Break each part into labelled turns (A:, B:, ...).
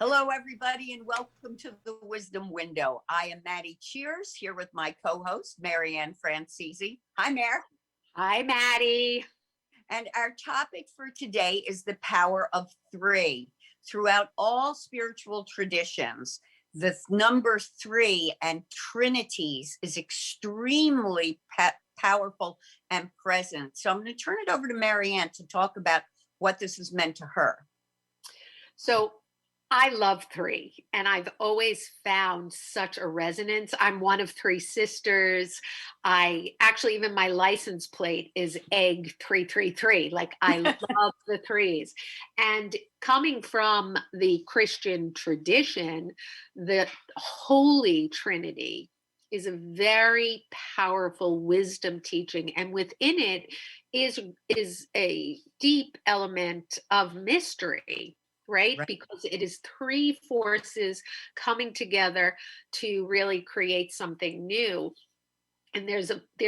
A: Hello, everybody, and welcome to the Wisdom Window. I am Maddi Cheers here with my co-host, Marianne Franzese. Hi, Mare.
B: Hi, Maddi.
A: And our topic for today is the power of three. Throughout all spiritual traditions, the number three and trinities is extremely powerful and present. So I'm going to turn it over to Marianne to talk about what this has meant to her.
B: So I love three, and I've always found such a resonance. I'm one of three sisters. Even my license plate is egg 333. Like, I love the threes. And coming from the Christian tradition, the Holy Trinity is a very powerful wisdom teaching, and within it is a deep element of mystery, right? Because it is three forces coming together to really create something new. And there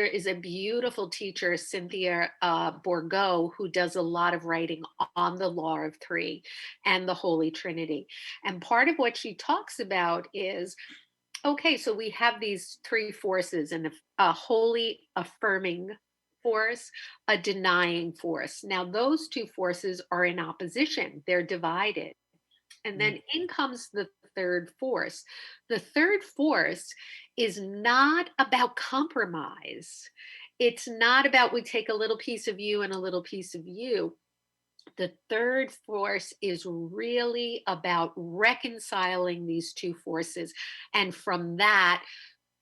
B: is a beautiful teacher, Cynthia Bourgeau, who does a lot of writing on the law of three and the Holy Trinity. And part of what she talks about is, okay, so we have these three forces, and a holy affirming force, a denying force. Now, those two forces are in opposition, they're divided. And then in comes the third force. The third force is not about compromise. It's not about we take a little piece of you and a little piece of you. The third force is really about reconciling these two forces, and from that,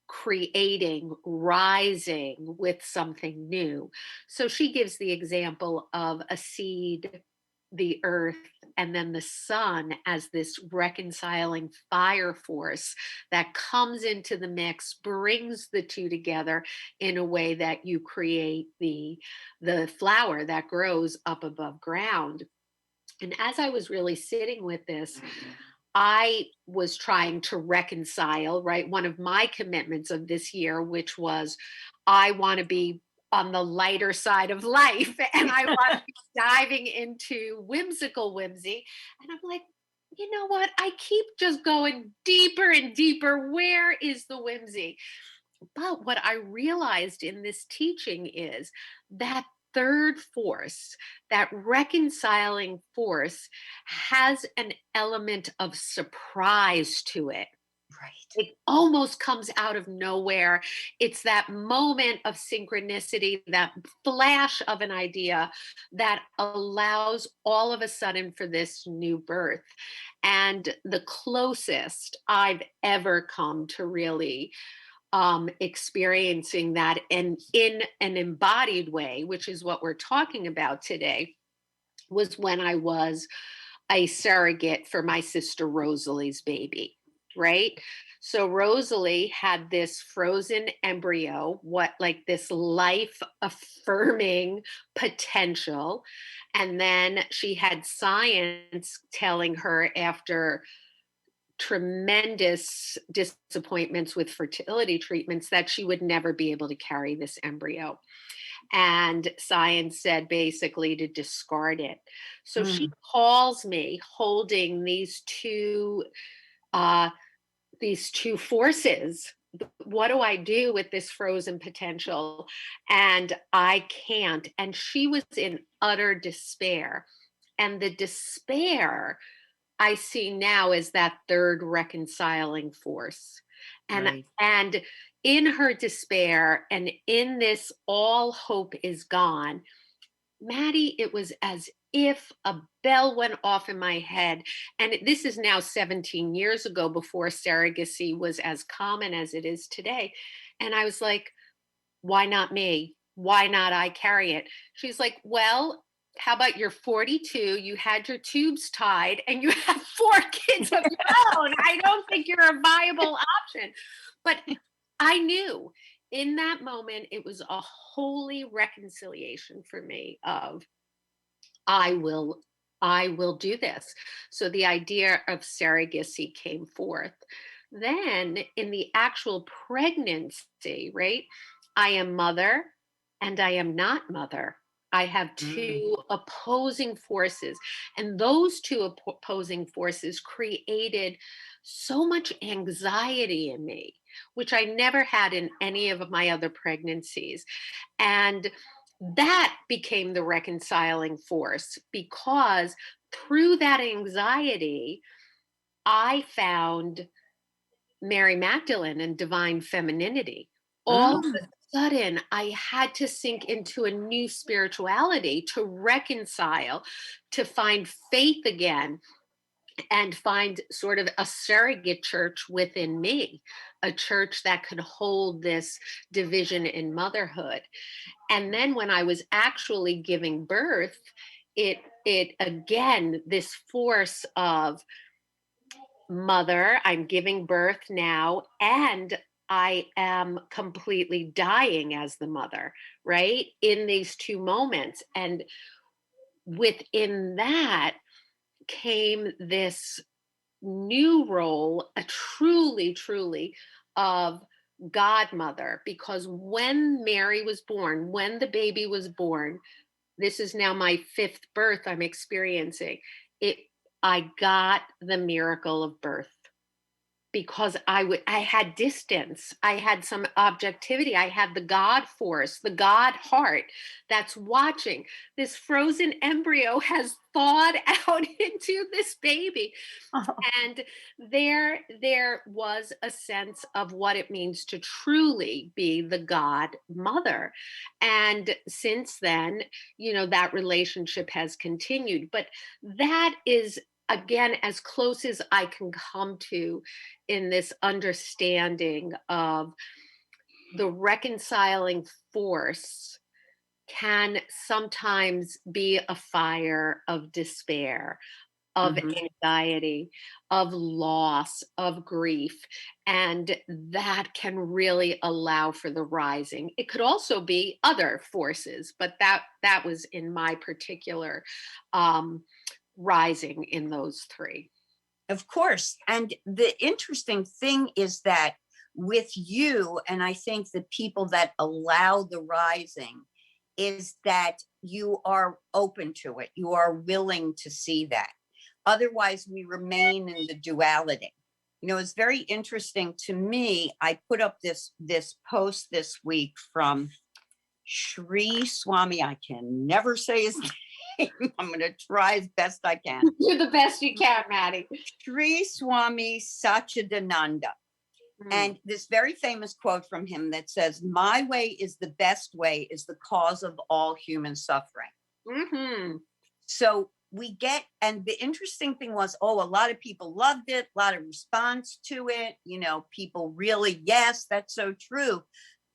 B: creating, rising with something new. So she gives the example of a seed, the earth, and then the sun as this reconciling fire force that comes into the mix, brings the two together in a way that you create the flower that grows up above ground. And as I was really sitting with this, I was trying to reconcile, right? One of my commitments of this year, which was I want to be on the lighter side of life and I want to be diving into whimsical whimsy. And I'm like, you know what? I keep just going deeper and deeper. Where is the whimsy? But what I realized in this teaching is that third force, that reconciling force, has an element of surprise to it.
A: Right.
B: It almost comes out of nowhere. It's that moment of synchronicity, that flash of an idea that allows all of a sudden for this new birth. And the closest I've ever come to really experiencing that and in an embodied way, which is what we're talking about today, was when I was a surrogate for my sister Rosalie's baby, right? So Rosalie had this frozen embryo, like this life affirming potential. And then she had science telling her, after tremendous disappointments with fertility treatments, that she would never be able to carry this embryo. And science said basically to discard it. So she calls me holding uh, these two forces. What do I do with this frozen potential? And I can't. And she was in utter despair. And the despair I see now as that third reconciling force. And in her despair and in this all hope is gone, Maddi, it was as if a bell went off in my head. And this is now 17 years ago, before surrogacy was as common as it is today. And I was like, why not me? Why not I carry it? She's like, well, how about you're 42, you had your tubes tied, and you have 4 kids of your own. I don't think you're a viable option. But I knew in that moment it was a holy reconciliation for me of I will do this. So the idea of surrogacy came forth. Then in the actual pregnancy, right? I am mother and I am not mother. I have
A: Mm.
B: two opposing forces, and those two opposing forces created so much anxiety in me, which I never had in any of my other pregnancies. And that became the reconciling force because through that anxiety, I found Mary Magdalene and divine femininity. All of
A: Mm.
B: a sudden, I had to sink into a new spirituality to reconcile, to find faith again, and find sort of a surrogate church within me, a church that could hold this division in motherhood. And then when I was actually giving birth, it again, this force of mother, I'm giving birth now, and I am completely dying as the mother, right? In these two moments. And within that came this new role, a truly, truly of godmother. Because when Mary was born, when the baby was born, this is now my fifth birth I'm experiencing. It I got the miracle of birth because I had distance, I had some objectivity, I had the God force, the God heart that's watching. This frozen embryo has thawed out into this baby. And there was a sense of what it means to truly be the God mother. And since then, that relationship has continued. But that is, again, as close as I can come to in this understanding of the reconciling force can sometimes be a fire of despair, of
A: Mhm.
B: anxiety, of loss, of grief. And that can really allow for the rising. It could also be other forces, but that was in my particular um, rising in those three.
A: Of course. And the interesting thing is that with you, and I think the people that allow the rising, is that you are open to it. You are willing to see that. Otherwise, we remain in the duality. It's very interesting to me. I put up this post this week from Sri Swami. I can never say his name. I'm going to try as best I can.
B: You're the best you can, Maddie.
A: Sri Swami Satchidananda.
B: Mm.
A: And this very famous quote from him that says, "My way is the best way, is the cause of all human suffering."
B: Hmm.
A: So we get, and the interesting thing was, a lot of people loved it, a lot of response to it. People really, yes, that's so true.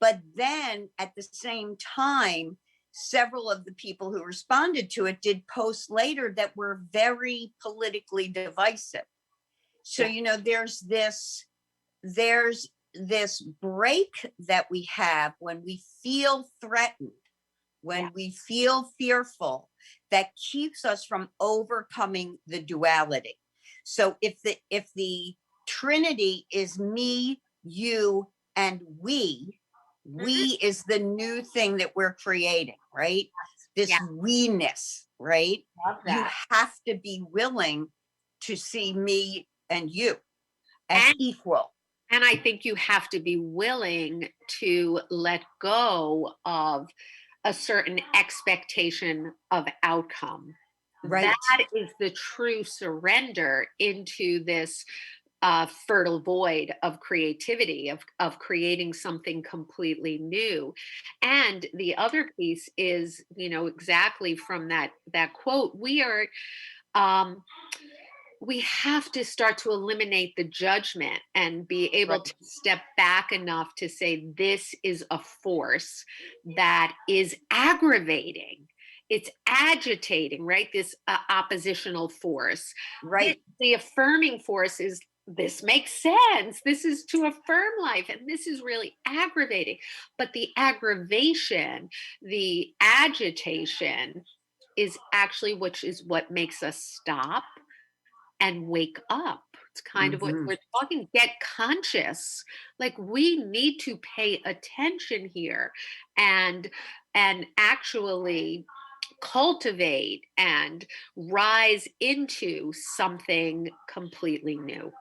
A: But then at the same time, several of the people who responded to it did posts later that were very politically divisive. So,
B: Yeah.
A: there's this break that we have when we feel threatened,
B: Yeah.
A: when we feel fearful, that keeps us from overcoming the duality. So if the trinity is me, you, and
B: Mhm.
A: we is the new thing that we're creating, right?
B: Yeah.
A: This we-ness, right?
B: Love
A: You
B: that.
A: have to be willing to see me and you as
B: And
A: equal.
B: and I think you have to be willing to let go of a certain expectation of outcome.
A: Right.
B: That is the true surrender into this fertile void of creativity, of creating something completely new. And the other piece is, exactly from that quote, um, we have to start to eliminate the judgment and be able to
A: Right.
B: step back enough to say this is a force that is aggravating, it's agitating, right? This oppositional force.
A: Right.
B: The affirming force is, this makes sense, this is to affirm life, and this is really aggravating. But the aggravation, the agitation, is actually, which is what makes us stop and wake up. It's kind of what
A: Mhm.
B: we're talking, get conscious. Like, we need to pay attention here and actually cultivate and rise into something completely new,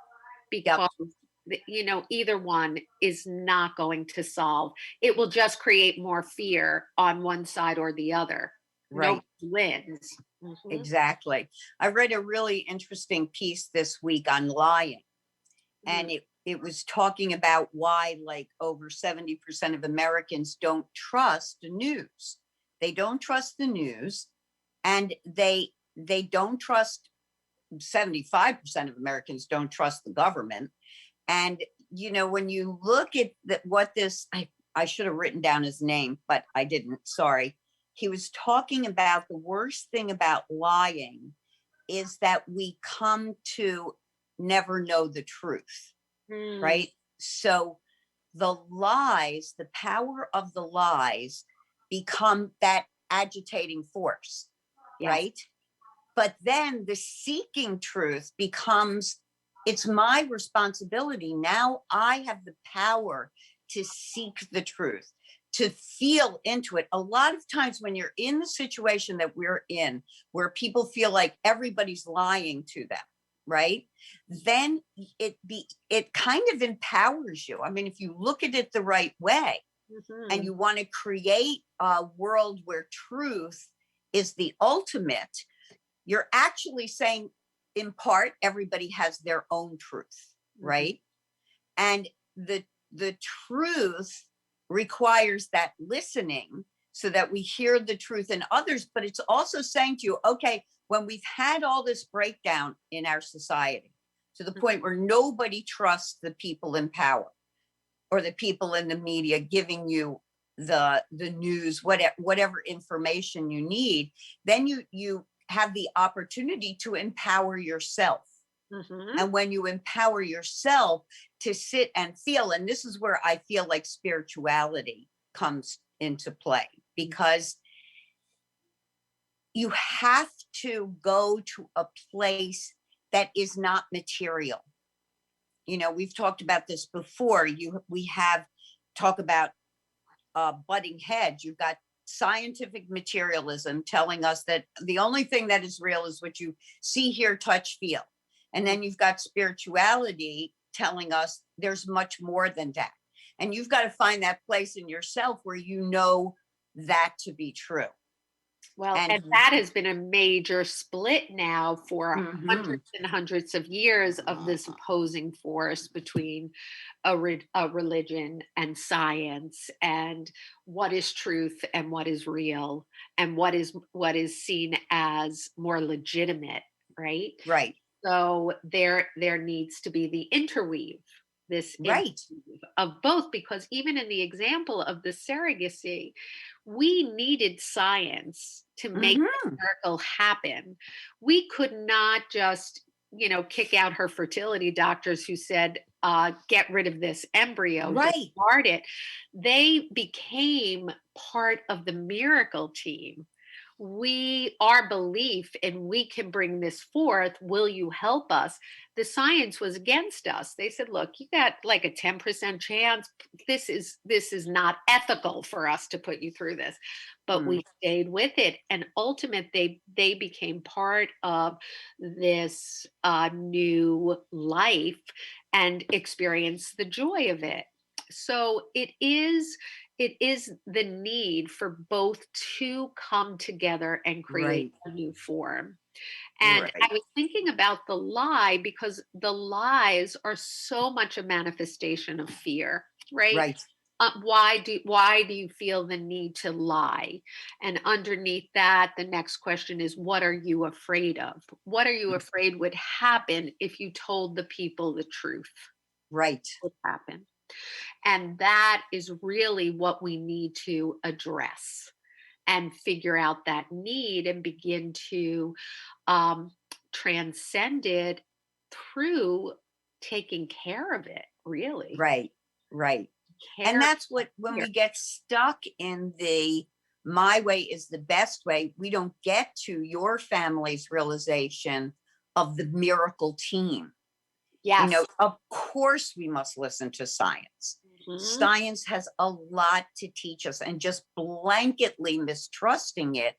A: Yep.
B: because either one is not going to solve. It will just create more fear on one side or the other.
A: Right.
B: Nobody wins. Mhm.
A: Exactly. I read a really interesting piece this week on lying,
B: Mm.
A: and it was talking about why like over 70% of Americans don't trust the news. They don't trust the news, and they don't trust 75% of Americans don't trust the government. And when you look at what this, I should have written down his name, but I didn't. Sorry. He was talking about the worst thing about lying is that we come to never know the truth,
B: Mm.
A: right? So the lies, the power of the lies become that agitating force,
B: Yes.
A: right? But then the seeking truth becomes, it's my responsibility. Now I have the power to seek the truth, to feel into it. A lot of times when you're in the situation that we're in, where people feel like everybody's lying to them, right? Then it kind of empowers you. I mean, if you look at it the right way and
B: Mhm.
A: you want to create a world where truth is the ultimate, you're actually saying, in part, everybody has their own truth,
B: Mhm.
A: right? And the truth requires that listening so that we hear the truth in others, but it's also saying to you, okay, when we've had all this breakdown in our society to the point where nobody trusts the people in power or the people in the media giving you the news, whatever information you need, then you have the opportunity to empower yourself.
B: Mhm.
A: And when you empower yourself to sit and feel, and this is where I feel like spirituality comes into play, because you have to go to a place that is not material. We've talked about this before. We have talk about butting heads. You've got scientific materialism telling us that the only thing that is real is what you see, hear, touch, feel. And then you've got spirituality telling us there's much more than that. And you've got to find that place in yourself where you know that to be true.
B: Well,
A: And
B: and that has been a major split now for
A: mhm,
B: hundreds and hundreds of years of this opposing force between a religion and science, and what is truth and what is real, and what is seen as more legitimate, right?
A: right,
B: So there needs to be the interweave, this
A: right.
B: interweave of both, because even in the example of the surrogacy, we needed science to make the
A: Hmm.
B: miracle happen. We could not just, kick out her fertility doctors who said, get rid of this embryo,
A: Right,
B: discard it. They became part of the miracle team. Our belief in we can bring this forth, will you help us? The science was against us. They said, look, you got like a 10% chance. This is not ethical for us to put you through this. But
A: mm,
B: we stayed with it, and ultimately they became part of this new life and experienced the joy of it. So it is the need for both to come together and create
A: right,
B: a new form. And I
A: right,
B: was thinking about the lie, because the lies are so much a manifestation of fear, right?
A: right.
B: Why do you feel the need to lie? And underneath that, the next question is, what are you afraid of? What are you afraid would happen if you told the people the truth?
A: Right.
B: Would happen. And that is really what we need to address and figure out that need and begin to um, transcend it through taking care of it, really.
A: Right, right. And
B: Care of
A: that's what, when
B: fear.
A: we get stuck in the my way is the best way, we don't get to your family's realization of the miracle team.
B: Yes.
A: Of course, we must listen to science.
B: Mhm.
A: Science has a lot to teach us, and just blanketly mistrusting it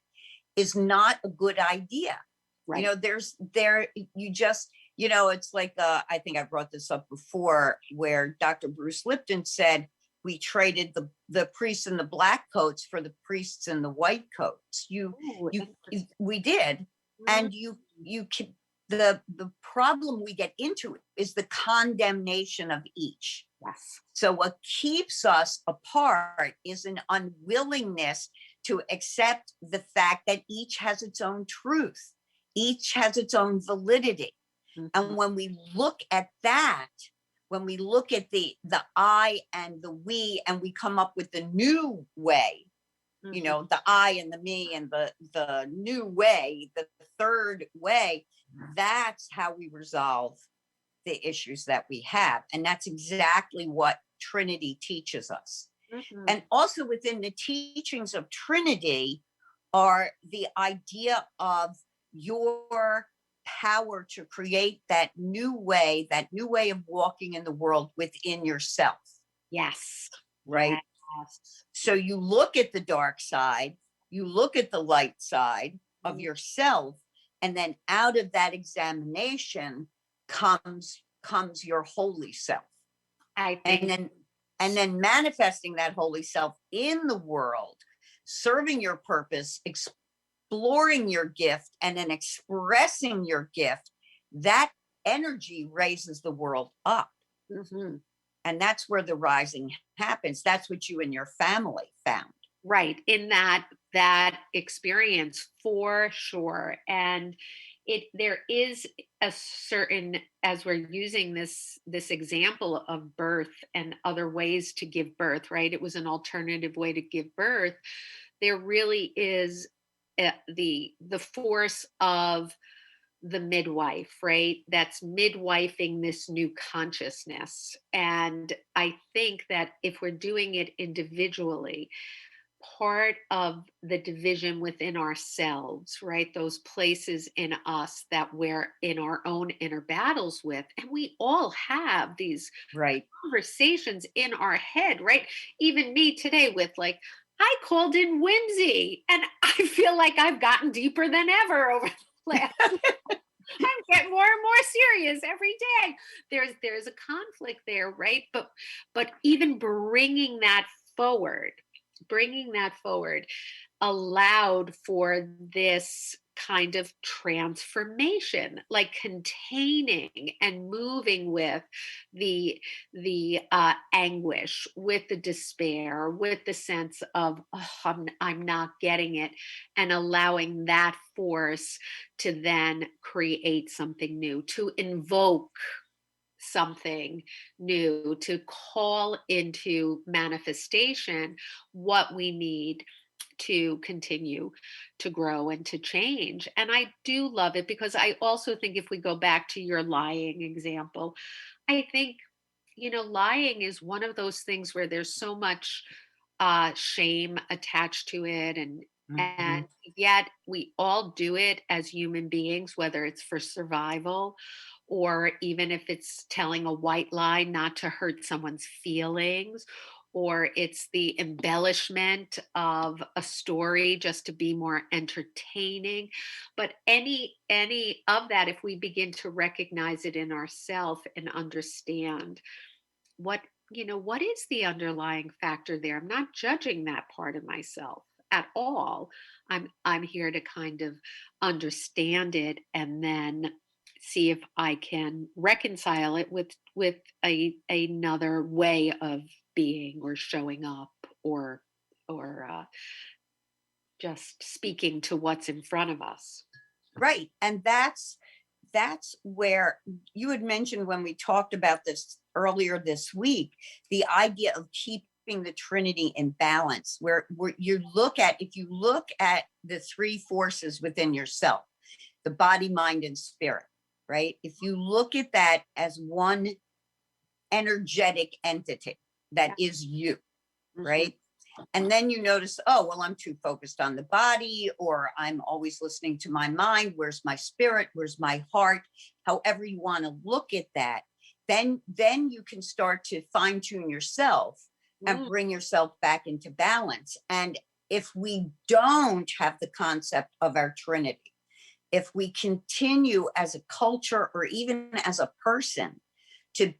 A: is not a good idea.
B: Right.
A: You just, it's like, I think I brought this up before, where Dr. Bruce Lipton said, we traded the priests in the black coats for the priests in the white coats.
B: Ooh,
A: We did. And the problem we get into is the condemnation of each.
B: yes.
A: So what keeps us apart is an unwillingness to accept the fact that each has its own truth, each has its own validity. And when we look at that, when we look at the I and the we, and we come up with the new way, the I and the me and the new way, the third way, that's how we resolve the issues that we have. And that's exactly what Trinity teaches us. And also within the teachings of Trinity are the idea of your power to create that new way of walking in the world within yourself.
B: Yes.
A: Right.
B: Yes.
A: So you look at the dark side, you look at the light side of yourself, and then out of that examination comes your holy self.
B: I think.
A: And then manifesting that holy self in the world, serving your purpose, exploring your gift, and then expressing your gift, that energy raises the world up. And that's where the rising happens. That's what you and your family found.
B: Right. In that experience, for sure. And there is a certain, as we're using this example of birth and other ways to give birth, right? It was an alternative way to give birth. There really is the force of the midwife, right? That's midwifing this new consciousness. And I think that if we're doing it individually, part of the division within ourselves, right? Those places in us that we're in our own inner battles with. And we all have these conversations in our head, right? Even me today with like, I called in whimsy and I feel like I've gotten deeper than ever over the last I'm getting more and more serious every day. There's a conflict there, right? But even bringing that forward allowed for this kind of transformation, like containing and moving with the anguish, with the despair, with the sense of I'm not getting it, and allowing that force to then create something new, to invoke something new, to call into manifestation what we need to continue to grow and to change. And I do love it because I also think if we go back to your lying example, I think, lying is one of those things where there's so much shame attached to it. And yet we all do it as human beings, whether it's for survival or even if it's telling a white lie not to hurt someone's feelings, or it's the embellishment of a story just to be more entertaining. But any of that, if we begin to recognize it in ourselves and understand what is the underlying factor there. I'm not judging that part of myself at all. I'm here to kind of understand it and then see if I can reconcile it with another way of being or showing up or just speaking to what's in front of us.
A: Right. And that's where you had mentioned when we talked about this earlier this week, the idea of keeping the Trinity in balance, where if you look at the three forces within yourself, the body, mind, and spirit, right? If you look at that as one energetic entity that is you, right? And then you notice, oh, well, I'm too focused on the body, or I'm always listening to my mind. Where's my spirit? Where's my heart? However you want to look at that, then you can start to fine tune yourself and bring yourself back into balance. And if we don't have the concept of our Trinity, if we continue as a culture or even as a person to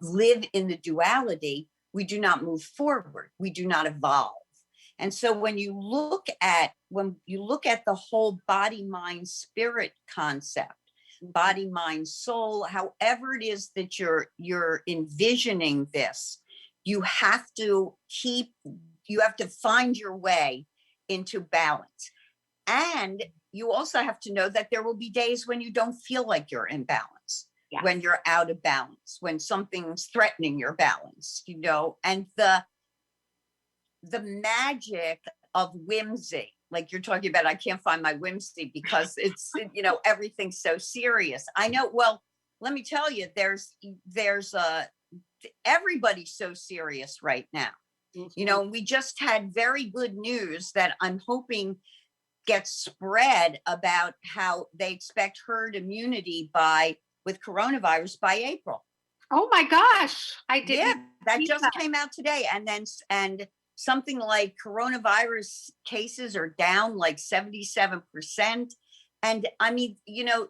A: live in the duality, we do not move forward. We do not evolve. And so when you look at the whole body, mind, spirit concept, body, mind, soul, however it is that you're envisioning this, you have to find your way into balance. And you also have to know that there will be days when you don't feel like you're in balance,
B: Yes.
A: when you're out of balance, when something's threatening your balance, and the magic of whimsy, like you're talking about, I can't find my whimsy because it's, everything's so serious. I know. Well, let me tell you, there's everybody's so serious right now. We just had very good news that I'm hoping gets spread about how they expect herd immunity with coronavirus by April.
B: Oh my gosh. I didn't.
A: Yeah, that just came out today. And something like coronavirus cases are down like 77%. And I mean,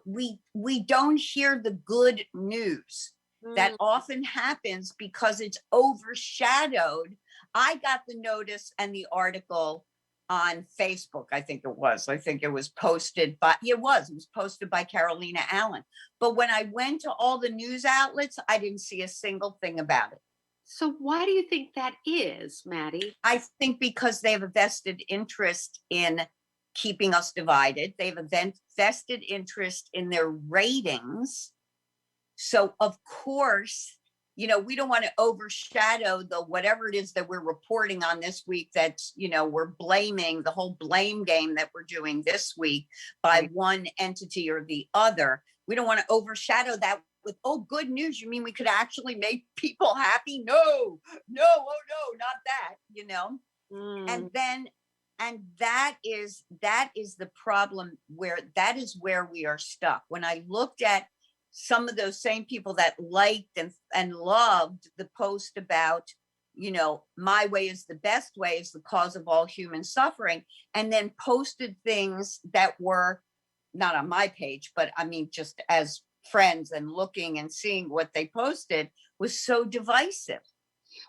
A: we don't hear the good news. That often happens because it's overshadowed. I got the notice and the article on Facebook. I think it was posted by, it was posted by Carolina Allen. But when I went to all the news outlets, I didn't see a single thing about it.
B: So why do you think that is, Maddi?
A: I think because they have a vested interest in keeping us divided. They have a vested interest in their ratings. So of course, we don't want to overshadow the whatever it is that we're reporting on this week. That's, we're blaming the whole blame game that we're doing this week by one entity or the other. We don't want to overshadow that with, oh, good news. You mean we could actually make people happy? No, oh no, not that, and that is the problem, that is where we are stuck. When I looked at some of those same people that liked and loved the post about, my way is the best way is the cause of all human suffering, and then posted things that were not on my page, but I mean, just as friends and looking and seeing what they posted was so divisive.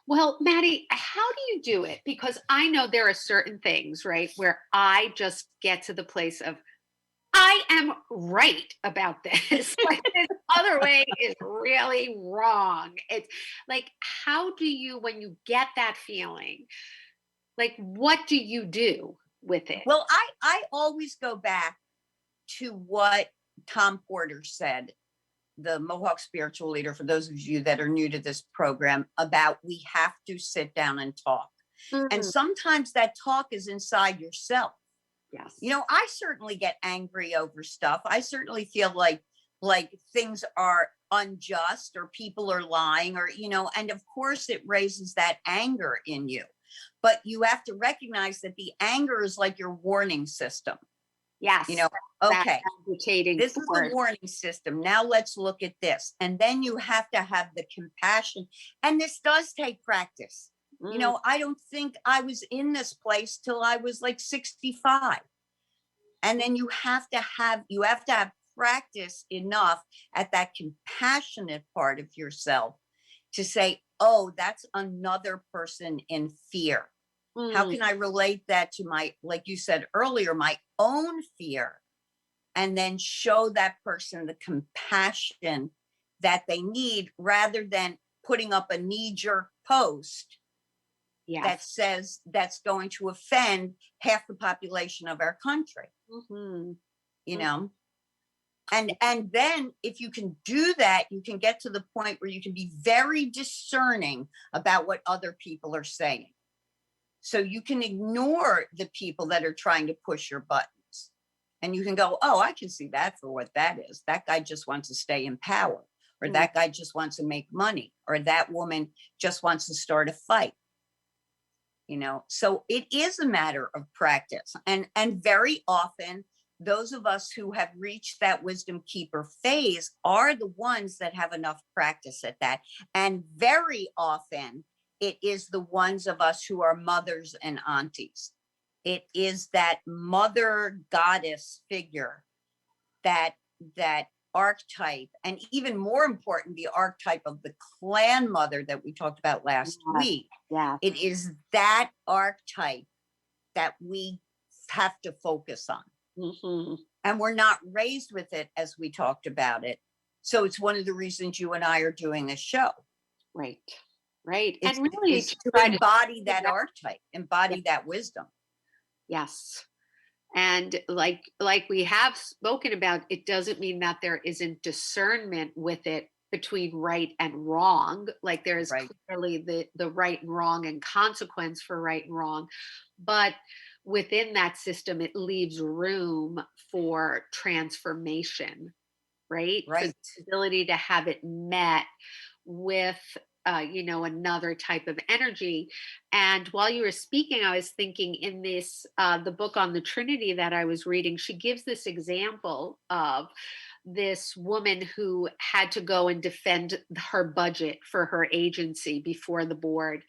B: Well, Maddi, how do you do it? Because I know there are certain things, right, where I just get to the place of, I am right about this. But this other way is really wrong. It's like, how do you, when you get that feeling, like, what do you do with it?
A: Well, I always go back to what Tom Porter said, the Mohawk spiritual leader, for those of you that are new to this program, about we have to sit down and talk. And sometimes that talk is inside yourself.
B: Yes.
A: I certainly get angry over stuff. I certainly feel like things are unjust or people are lying or, and of course it raises that anger in you. But you have to recognize that the anger is like your warning system.
B: Yes.
A: Okay, this is the warning system. Now let's look at this. And then you have to have the compassion. And this does take practice. I don't think I was in this place till I was like 65. And then you have to have practice enough at that compassionate part of yourself to say, oh, that's another person in fear. How can I relate that to like you said earlier, my own fear? And then show that person the compassion that they need, rather than putting up a knee-jerk post that says that's going to offend half the population of our country. And then if you can do that, you can get to the point where you can be very discerning about what other people are saying. So you can ignore the people that are trying to push your buttons. And you can go, oh, I can see that for what that is. That guy just wants to stay in power, or that guy just wants to make money, or that woman just wants to start a fight. So it is a matter of practice. And very often, those of us who have reached that wisdom keeper phase are the ones that have enough practice at that. And very often, it is the ones of us who are mothers and aunties. It is that mother goddess figure, that that archetype, and even more important, the archetype of the clan mother that we talked about last
B: Yes,
A: week.
B: yes.
A: It is that archetype that we have to focus on.
B: Mhm.
A: And we're not raised with it as we talked about it. So it's one of the reasons you and I are doing this show.
B: Right. Right.
A: It's,
B: And really
A: it's
B: to
A: to
B: try to
A: embody that
B: that-
A: archetype, embody that wisdom.
B: yes. And like we have spoken about, it doesn't mean that there isn't discernment with it between right and wrong. Like there is
A: Right.
B: clearly the right and wrong and consequence for right and wrong. But within that system, it leaves room for transformation, right? For
A: Right.
B: the ability to have it met with another type of energy. And while you were speaking, I was thinking in this the book on the Trinity that I was reading, she gives this example of this woman who had to go and defend her budget for her agency before the board,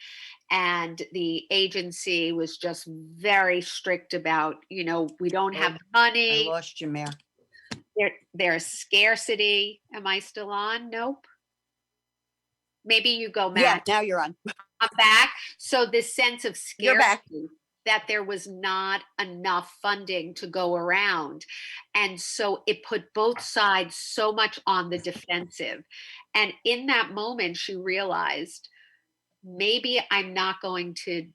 B: and the agency was just very strict about, we don't have the
A: I
B: money.
A: lost you, Mare.
B: There's scarcity. Am I still on? Nope. Maybe you go,
A: Yeah,
B: Matt.
A: now you're on.
B: I'm back. So this sense of
A: You're back.
B: scarcity, that there was not enough funding to go around. And so it put both sides so much on the defensive. And in that moment, she realized, maybe I'm not going to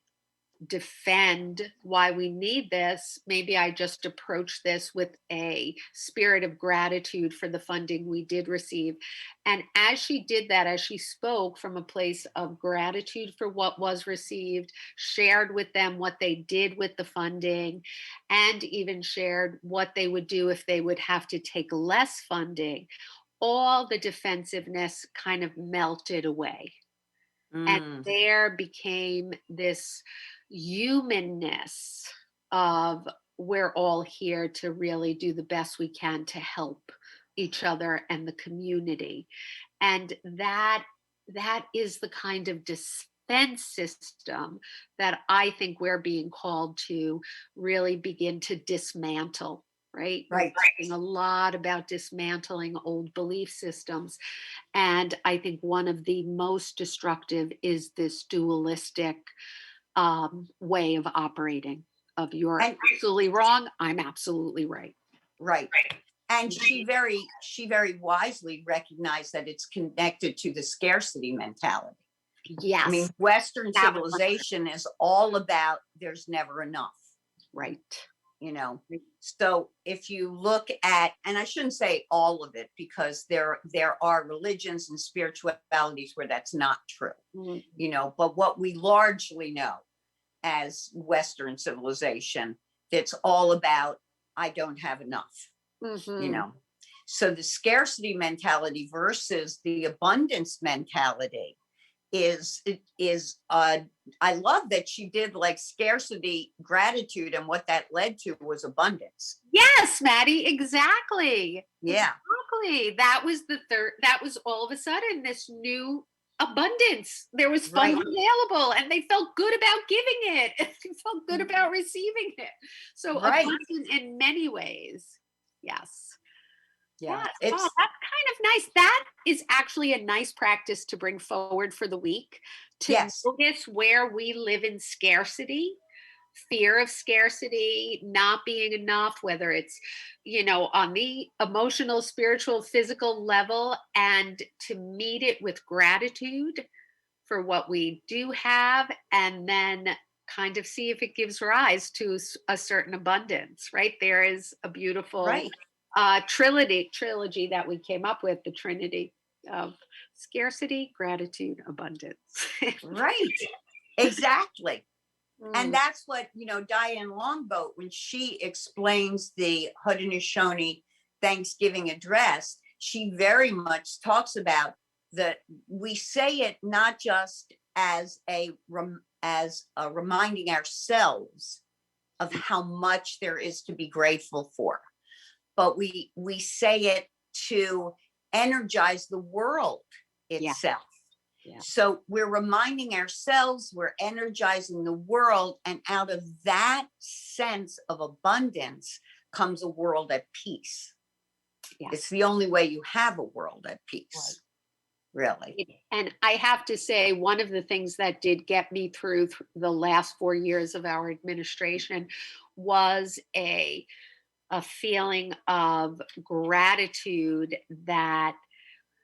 B: defend why we need this. Maybe I just approach this with a spirit of gratitude for the funding we did receive. And as she did that, as she spoke from a place of gratitude for what was received, shared with them what they did with the funding, and even shared what they would do if they would have to take less funding, all the defensiveness kind of melted away. And there became this humanness of, we're all here to really do the best we can to help each other and the community. And that is the kind of defense system that I think we're being called to really begin to dismantle. Right?
A: Right.
B: We're talking a lot about dismantling old belief systems. And I think one of the most destructive is this dualistic way of operating, of you're
A: And-
B: absolutely wrong, I'm absolutely right.
A: Right. And she very wisely recognized that it's connected to the scarcity mentality.
B: Yes.
A: I mean, Western
B: That was
A: civilization is all about there's never enough,
B: right.
A: So if you look at, and I shouldn't say all of it, because there are religions and spiritualities where that's not true, but what we largely know as Western civilization, it's all about, I don't have enough. So the scarcity mentality versus the abundance mentality is I love that she did like scarcity, gratitude, and what that led to was abundance.
B: Yes, Maddi, exactly.
A: Yeah.
B: Exactly. That was that was all of a sudden this new abundance. There was funds available and they felt good about giving it. They felt good about receiving it. So abundant in many ways. Yes.
A: Yeah.
B: Yes. Oh, that's kind of nice. That is actually a nice practice to bring forward for the week, to notice where we live in scarcity, fear of scarcity, not being enough, whether it's, on the emotional, spiritual, physical level, and to meet it with gratitude for what we do have, and then kind of see if it gives rise to a certain abundance, right? There is a beautiful trilogy that we came up with, the Trinity of scarcity, gratitude, abundance.
A: Right. Exactly. And that's what, Diane Longboat, when she explains the Haudenosaunee Thanksgiving address, she very much talks about that we say it not just as a reminding ourselves of how much there is to be grateful for, but we say it to energize the world itself.
B: Yeah.
A: So we're reminding ourselves, we're energizing the world, and out of that sense of abundance comes a world at peace.
B: Yeah.
A: It's the only way you have a world at
B: Right.
A: peace, really.
B: And I have to say, one of the things that did get me through the last 4 years of our administration was a feeling of gratitude that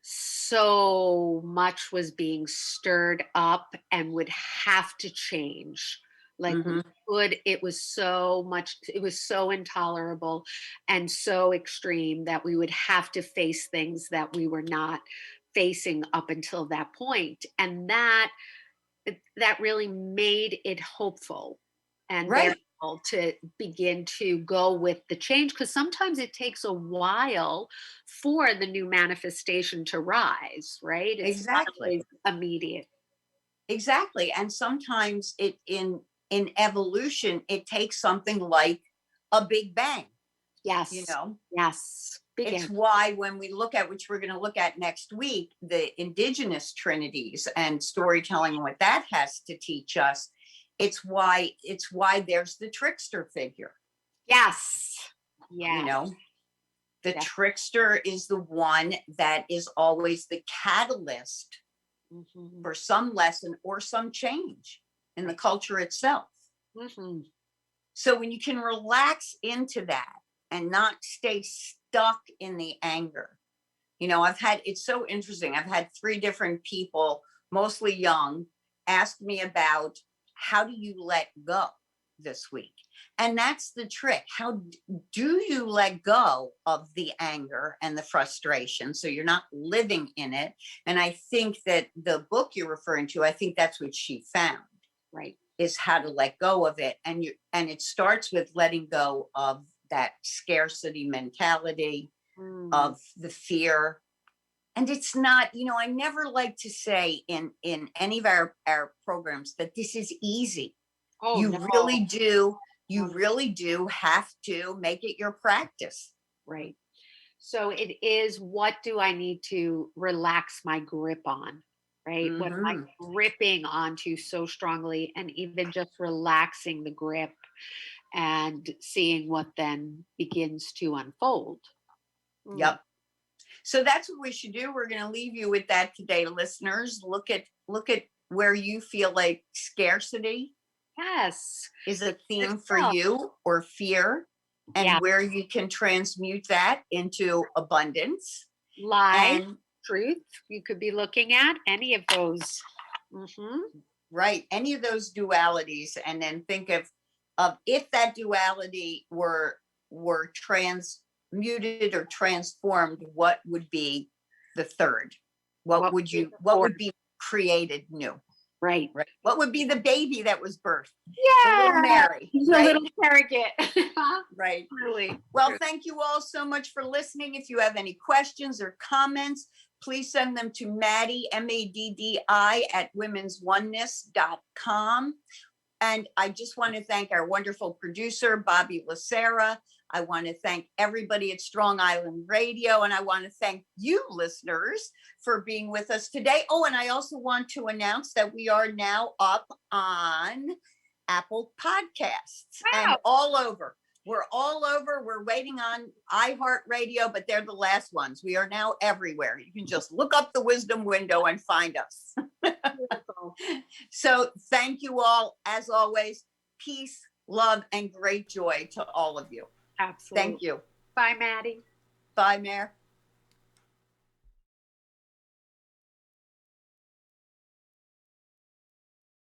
B: so much was being stirred up and would have to change. Like
A: Hmm.
B: it was so much, it was so intolerable and so extreme that we would have to face things that we were not facing up until that point. And that really made it hopeful and
A: Right.
B: bearable to begin to go with the change, because sometimes it takes a while for the new manifestation to rise, right? It's not
A: Exactly.
B: always immediate.
A: Exactly. And sometimes in evolution, it takes something like a big bang, you
B: Yes.
A: know.
B: Yes.
A: It's
B: Begin.
A: why when we look at, which we're going to look at next week, the indigenous trinities and storytelling and what that has to teach us, it's why there's the trickster figure,
B: Yes.
A: you
B: Yes.
A: know. The
B: Yes.
A: trickster is the one that is always the catalyst
B: Mhm.
A: for some lesson or some change in the culture itself.
B: Mhm.
A: So when you can relax into that and not stay stuck in the anger, it's so interesting. I've had 3 different people, mostly young, ask me about how do you let go this week? And that's the trick. How do you let go of the anger and the frustration so you're not living in it? And I think that the book you're referring to, I think that's what she found,
B: Right.
A: is how to let go of it. And it starts with letting go of that scarcity mentality,
B: Mm.
A: of the fear. And it's not, I never like to say in any of our programs that this is easy.
B: Oh
A: You
B: no.
A: really do, you
B: No.
A: really do have to make it your practice.
B: Right. So it is, what do I need to relax my grip on? Right? What am I
A: Hmm.
B: gripping onto so strongly? And even just relaxing the grip and seeing what then begins to unfold. Mm.
A: Yep. So that's what we should do. We're going to leave you with that today, listeners. Look at where you feel like scarcity
B: Yes.
A: is a theme for
B: Yourself.
A: you, or fear,
B: Yeah.
A: and where you can transmute that into abundance.
B: Lie,
A: And
B: truth, you could be looking at any of those. Hmm.
A: right, any of those dualities, and then think of if that duality were transmuted or transformed, what would be the third?
B: What would be the
A: What
B: fourth?
A: would be created new?
B: Right.
A: Right. What would be the baby that was birthed? The little
B: Yeah.
A: Mary,
B: The
A: right?
B: little surrogate.
A: Right.
B: Really.
A: Well, thank you all so much for listening. If you have any questions or comments, please send them to Maddi, Maddi, at womensoneness.com. And I just want to thank our wonderful producer, Bobby Lacera. I want to thank everybody at Strong Island Radio. And I want to thank you, listeners, for being with us today. Oh, and I also want to announce that we are now up on Apple Podcasts and
B: Wow.
A: all over. We're all over. We're waiting on iHeartRadio, but they're the last ones. We are now everywhere. You can just look up the wisdom window and find us.
B: Beautiful.
A: So thank you all. As always, peace, love, and great joy to all of you.
B: Absolutely.
A: Thank you.
B: Bye, Maddie.
A: Bye, Mare.